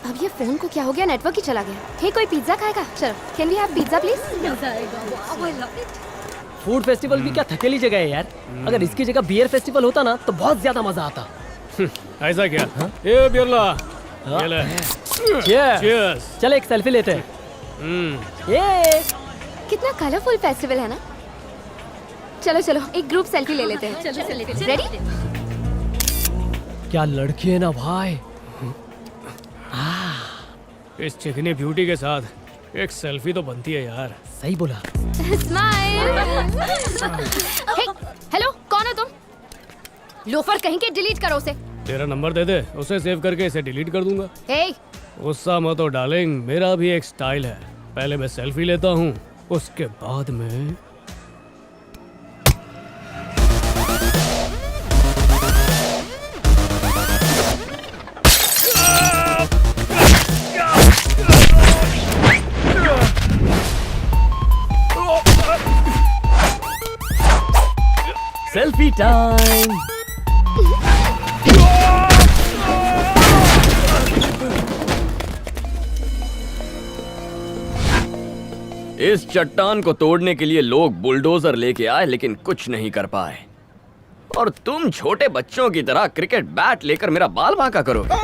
अब ये फोन को क्या हो गया, नेटवर्क ही चला गया। हे कोई पिज्जा खाएगा? चलो, can we have pizza please? Food festival भी क्या थकेली जगह है यार। अगर इसकी जगह बियर फेस्टिवल होता ना तो बहुत ज्यादा मजा आता। ऐसा क्या? ये बिरला, ये ले। Cheers। चल एक सेल्फी लेते हैं। ये कितना कलरफुल फेस्टिवल है ना। चलो चलो एक ग्रुप सेल्फी ले लेते हैं। रेडी? क्या लड़की है ना भाई। इस चिकनी ब्यूटी के साथ एक सेल्फी तो बनती है यार। सही बोला। स्माइल। हेलो, कौन हो तुम? लोफर कहीं के, डिलीट करो उसे। तेरा नंबर दे दे, उसे सेव करके इसे डिलीट कर दूंगा। हे, गुस्सा मत हो डार्लिंग, मेरा भी एक स्टाइल है। पहले मैं सेल्फी लेता हूँ, उसके बाद में सेल्फी टाइम। इस चट्टान को तोड़ने के लिए लोग बुलडोजर लेके आए लेकिन कुछ नहीं कर पाए। और तुम छोटे बच्चों की तरह क्रिकेट बैट लेकर मेरा बाल बांका करोगे।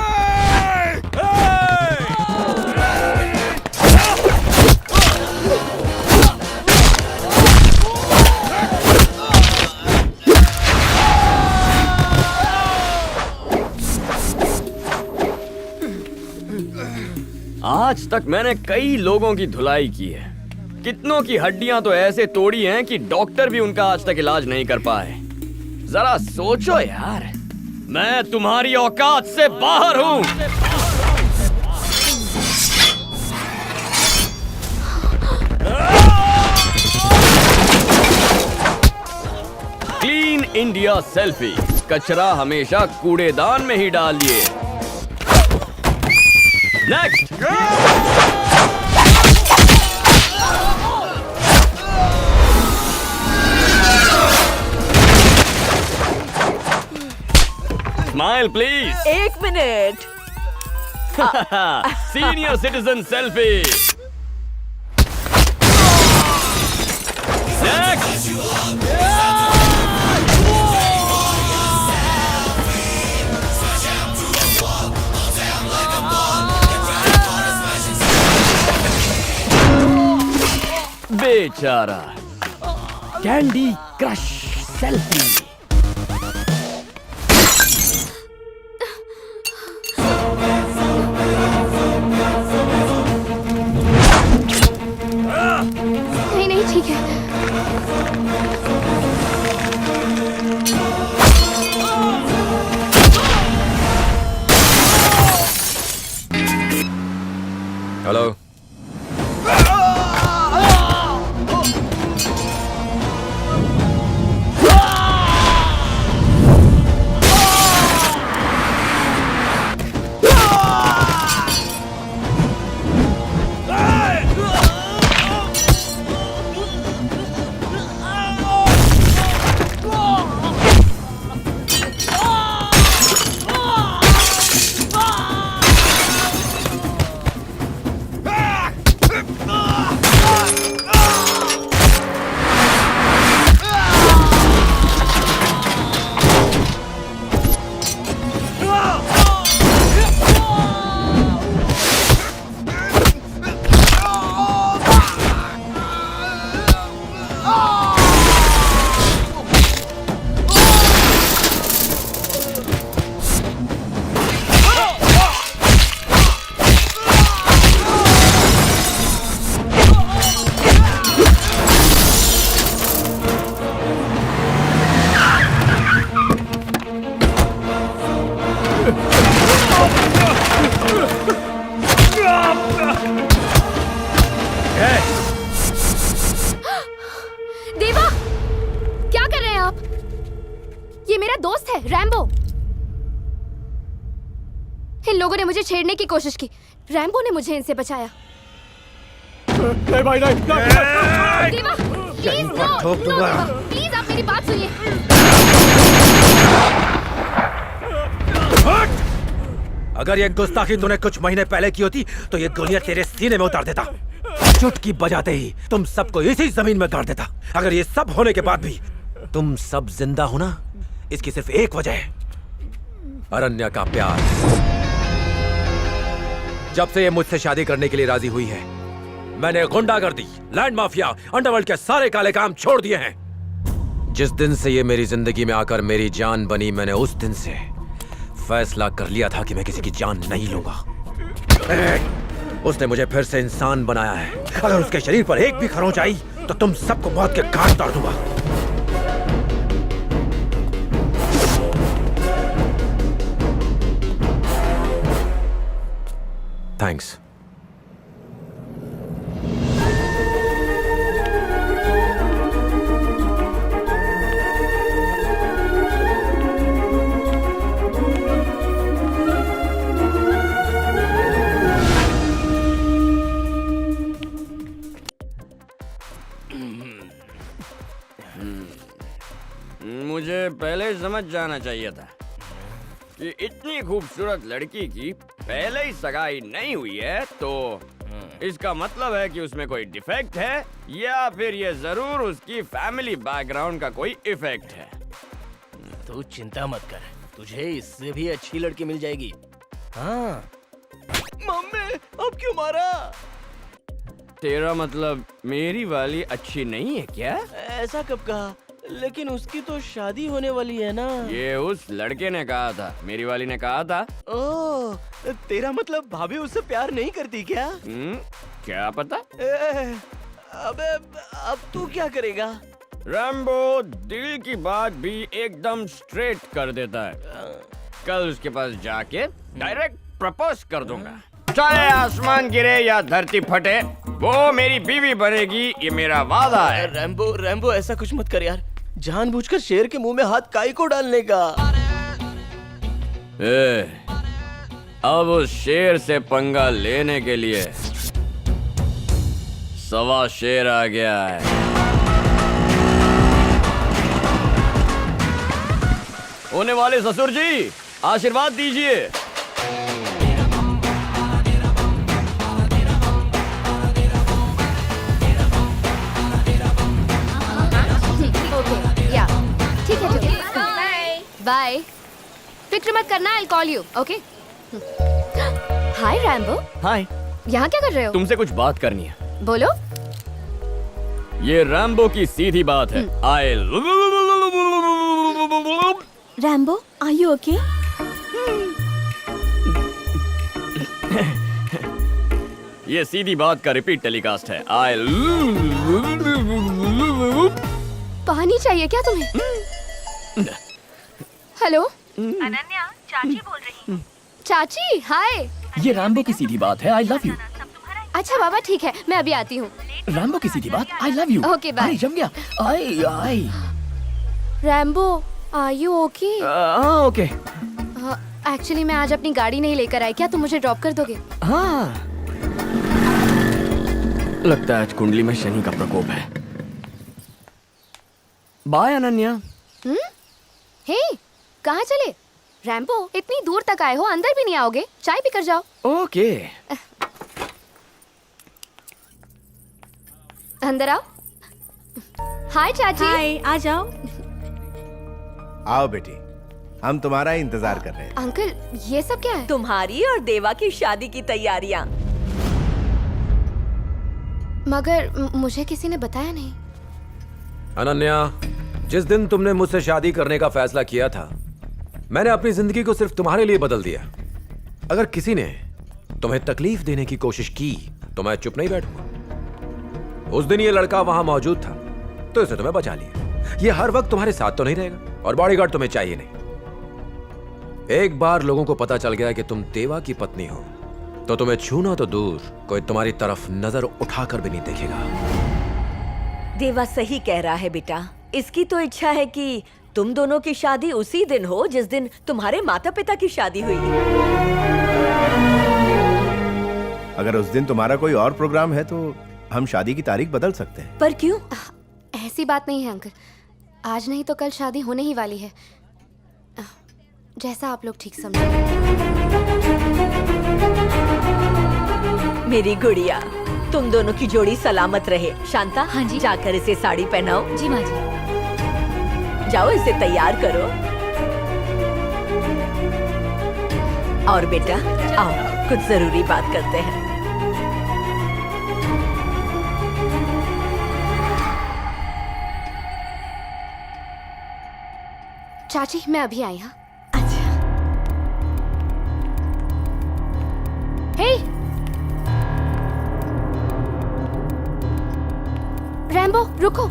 आज तक मैंने कई लोगों की धुलाई की है। कितनों की हड्डियां तो ऐसे तोड़ी हैं कि डॉक्टर भी उनका आज तक इलाज नहीं कर पाए। जरा सोचो यार, मैं तुम्हारी औकात से बाहर हूं। Clean India selfie. कचरा हमेशा कूड़ेदान में ही डालिए। Next. Smile please. 1 minute. Senior citizen selfie. Next. बेचारा। Candy crush selfie. नहीं नहीं ठीक है। हेलो। देवा, क्या कर रहे हैं आप? ये मेरा दोस्त है रैम्बो। इन लोगों ने मुझे छेड़ने की कोशिश की, रैम्बो ने मुझे इनसे बचाया। नहीं भाई नहीं। देवा प्लीज नो, प्लीज आप मेरी बात सुनिए। अगर ये गुस्ताखी तूने कुछ महीने पहले की होती तो ये गोलियां तेरे सीने में उतार देता। चुटकी बजाते ही तुम सबको इसी जमीन में गाड़ देता। अगर ये सब होने के बाद भी तुम सब जिंदा हो ना, इसकी सिर्फ एक वजह है, अरण्या का प्यार। जब से ये मुझसे शादी करने के लिए राजी हुई है, मैंने गुंडागर्दी, लैंड माफिया, अंडरवर्ल्ड के सारे काले काम छोड़ दिए हैं। जिस दिन से ये मेरी जिंदगी में आकर मेरी जान बनी, मैंने उस दिन से फैसला कर लिया था कि मैं किसी की जान नहीं लूंगा। उसने मुझे फिर से इंसान बनाया है। अगर उसके शरीर पर एक भी खरोंच आई तो तुम सबको मौत के घाट उतार दूंगा। थैंक्स। मुझे पहले समझ जाना चाहिए था कि इतनी खूबसूरत लड़की की पहले ही सगाई नहीं हुई है, तो इसका मतलब है कि उसमें कोई डिफेक्ट है, या फिर ये जरूर उसकी फैमिली बैकग्राउंड का कोई इफेक्ट है। तू चिंता मत कर, तुझे इससे भी अच्छी लड़की मिल जाएगी। हाँ। मम्मी, अब क्यों मारा? तेरा मतलब मेरी वाली अच्छी नहीं है क्या? ऐसा कब कहा? लेकिन उसकी तो शादी होने वाली है ना। ये उस लड़के ने कहा था, मेरी वाली ने कहा था। ओह, तेरा मतलब भाभी उससे प्यार नहीं करती क्या? क्या पता। अबे अब तू क्या करेगा? रैम्बो दिल की बात भी एकदम स्ट्रेट कर देता है। कल उसके पास जाके डायरेक्ट प्रपोज कर दूंगा। चाहे आसमान गिरे या धरती फटे, वो मेरी बीवी बनेगी, ये मेरा वादा है। रैम्बो ऐसा कुछ मत कर यार। जानबूझकर शेर के मुंह में हाथ काई को डालने का? अब उस शेर से पंगा लेने के लिए सवा शेर आ गया है। होने वाले ससुर जी, आशीर्वाद दीजिए। या ठीक है। बाय। फिक्र मत करना, I'll call you, okay? Hi Rambo. Hi. यहाँ क्या कर रहे हो? तुमसे कुछ बात करनी है। बोलो। ये रैम्बो की सीधी बात है। Rambo, are you okay? ये सीधी बात का रिपीट टेलीकास्ट है। पानी चाहिए क्या तुम्हें? हेलो, अनन्या, चाची बोल रही। चाची, हाय। ये रैम्बो की सीधी बात है, आई लव यू। अच्छा बाबा, ठीक है, मैं अभी आती हूँ। रैम्बो की सीधी बात, I love you. Okay, bye. जम गया। आई। Rambo, are you okay? Okay. Actually मैं आज अपनी गाड़ी नहीं लेकर आई, क्या तुम मुझे ड्रॉप कर दोगे? हाँ। लगता है आज कुंडली में शनि का प्रकोप है। बाय अनन्या। हे, कहाँ चले? रैम्बो, इतनी दूर तक आए हो, अंदर भी नहीं आओगे? चाय पीकर जाओ। ओके। अंदर आओ। हाय चाची। हाय, आ जाओ। आओ बेटी, हम तुम्हारा ही इंतजार कर रहे हैं। अंकल, ये सब क्या है? तुम्हारी और देवा की शादी की तैयारियां। मगर मुझे किसी ने बताया नहीं। अनन्या, जिस दिन तुमने मुझसे शादी करने का फैसला किया था, मैंने अपनी जिंदगी को सिर्फ तुम्हारे लिए बदल दिया। अगर किसी ने तुम्हें तकलीफ देने की कोशिश की तो मैं चुप नहीं बैठूंगा। उस दिन ये लड़का वहां मौजूद था तो इसे तुम्हें बचा लिया। ये हर वक्त तुम्हारे साथ तो नहीं रहेगा और बॉडीगार्ड तुम्हें चाहिए नहीं। एक बार लोगों को पता चल गया कि तुम देवा की पत्नी हो तो तुम्हें छूना तो दूर, कोई तुम्हारी तरफ नजर उठाकर भी नहीं देखेगा। देवा सही कह रहा है बेटा। इसकी तो इच्छा है कि तुम दोनों की शादी उसी दिन हो जिस दिन तुम्हारे माता पिता की शादी हुई। अगर उस दिन तुम्हारा कोई और प्रोग्राम है तो हम शादी की तारीख बदल सकते हैं। पर क्यों? ऐसी बात नहीं है अंकल, आज नहीं तो कल शादी होने ही वाली है। जैसा आप लोग ठीक समझें। मेरी गुड़िया, तुम दोनों की जोड़ी सलामत रहे। शांता, हाँ जी। जाकर इसे साड़ी पहनाओ। जी माँ जी। जाओ, इसे तैयार करो। और बेटा, आओ कुछ जरूरी बात करते हैं। चाची मैं अभी आई। हाँ अच्छा, हे रैम्बो, रुको।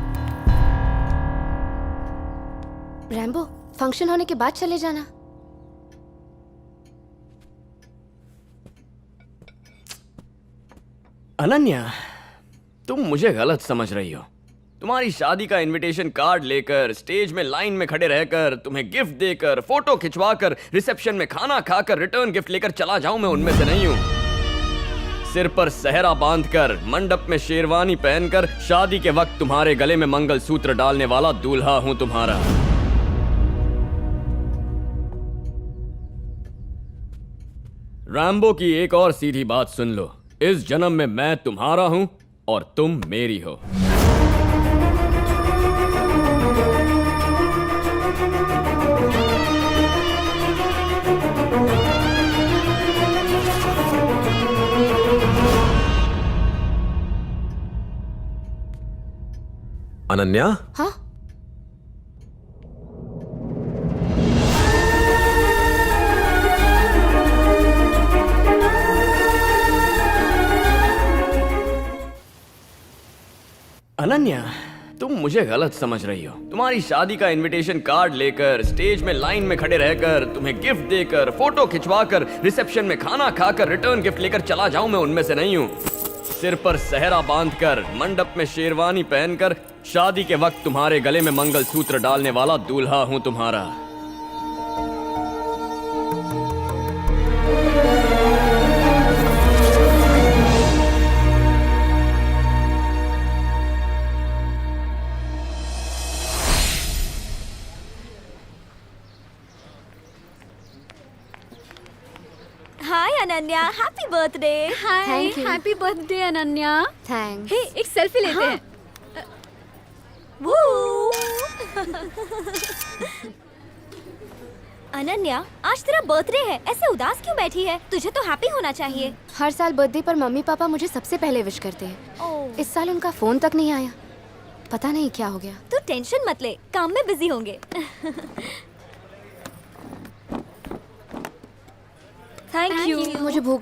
रैम्बो, फंक्शन होने के बाद चले जाना। अनन्या, तुम मुझे गलत समझ रही हो। तुम्हारी शादी का इनविटेशन कार्ड लेकर, स्टेज में लाइन में खड़े रहकर, तुम्हें गिफ्ट देकर, फोटो खिंचवाकर, रिसेप्शन में खाना खाकर रिटर्न गिफ्ट लेकर चला जाऊं, मैं उनमें से नहीं हूं। सिर पर सहरा बांधकर, मंडप में शेरवानी पहनकर, शादी के वक्त तुम्हारे गले में मंगलसूत्र डालने वाला दूल्हा हूं तुम्हारा। रैम्बो की एक और सीधी बात सुन लो। इस जन्म में मैं तुम्हारा हूं और तुम मेरी हो। अनन्या, हाँ अनन्या, तुम मुझे गलत समझ रही हो। तुम्हारी शादी का इनविटेशन कार्ड लेकर, स्टेज में लाइन में खड़े रहकर, तुम्हें गिफ्ट देकर, फोटो खिंचवाकर, रिसेप्शन में खाना खाकर रिटर्न गिफ्ट लेकर चला जाऊं, मैं उनमें से नहीं हूं। सिर पर सहरा बांधकर, मंडप में शेरवानी पहनकर, शादी के वक्त तुम्हारे गले में मंगलसूत्र डालने वाला दूल्हा हूं तुम्हारा। Hi Ananya, happy birthday. Hi, Thank you. Happy birthday Ananya. Thanks. Hey, एक सेल्फी लेते हैं। वो अनन्या, आज तेरा बर्थडे है, ऐसे उदास क्यों बैठी है? तुझे तो हैप्पी होना चाहिए। हर साल बर्थडे पर मम्मी पापा मुझे सबसे पहले विश करते हैं। ओह, इस साल उनका फोन तक नहीं आया। पता नहीं क्या हो गया। तू टेंशन मत ले, काम में बिजी होंगे। Thank you. मुझे भूख